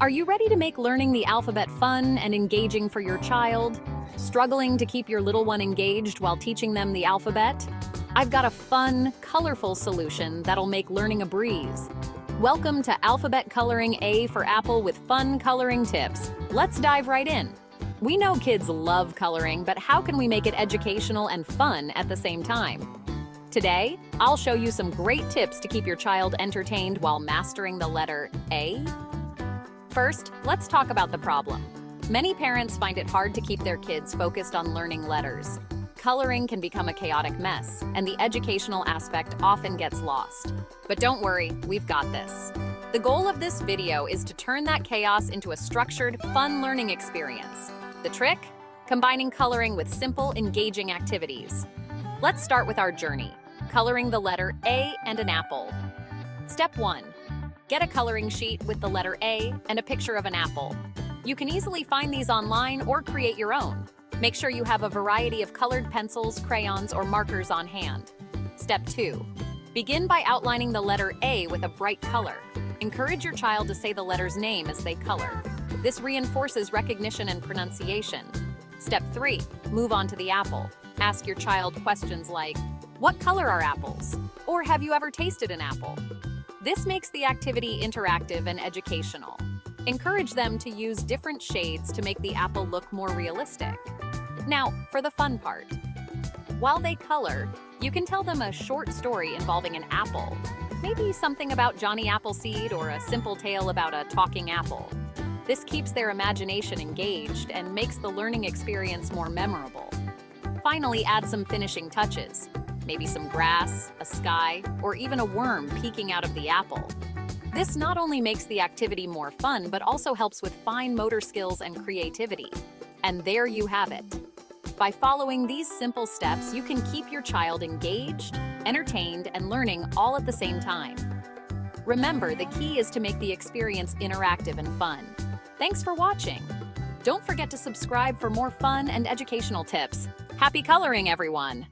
Are you ready to make learning the alphabet fun and engaging for your child? Struggling to keep your little one engaged while teaching them the alphabet? I've got a fun, colorful solution that'll make learning a breeze. Welcome to Alphabet Coloring A for Apple with fun coloring tips. Let's dive right in. We know kids love coloring, but how can we make it educational and fun at the same time? Today, I'll show you some great tips to keep your child entertained while mastering the letter A. First, let's talk about the problem. Many parents find it hard to keep their kids focused on learning letters. Coloring can become a chaotic mess, and the educational aspect often gets lost. But don't worry, we've got this. The goal of this video is to turn that chaos into a structured, fun learning experience. The trick? Combining coloring with simple, engaging activities. Let's start with our journey, coloring the letter A and an apple. Step 1. Get a coloring sheet with the letter A and a picture of an apple. You can easily find these online or create your own. Make sure you have a variety of colored pencils, crayons, or markers on hand. Step 2. Begin by outlining the letter A with a bright color. Encourage your child to say the letter's name as they color. This reinforces recognition and pronunciation. Step 3. Move on to the apple. Ask your child questions like, "What color are apples?" Or "Have you ever tasted an apple?" This makes the activity interactive and educational. Encourage them to use different shades to make the apple look more realistic. Now, for the fun part. While they color, you can tell them a short story involving an apple. Maybe something about Johnny Appleseed or a simple tale about a talking apple. This keeps their imagination engaged and makes the learning experience more memorable. Finally, add some finishing touches. Maybe some grass, a sky, or even a worm peeking out of the apple. This not only makes the activity more fun, but also helps with fine motor skills and creativity. And there you have it. By following these simple steps, you can keep your child engaged, entertained, and learning all at the same time. Remember, the key is to make the experience interactive and fun. Thanks for watching. Don't forget to subscribe for more fun and educational tips. Happy coloring, everyone!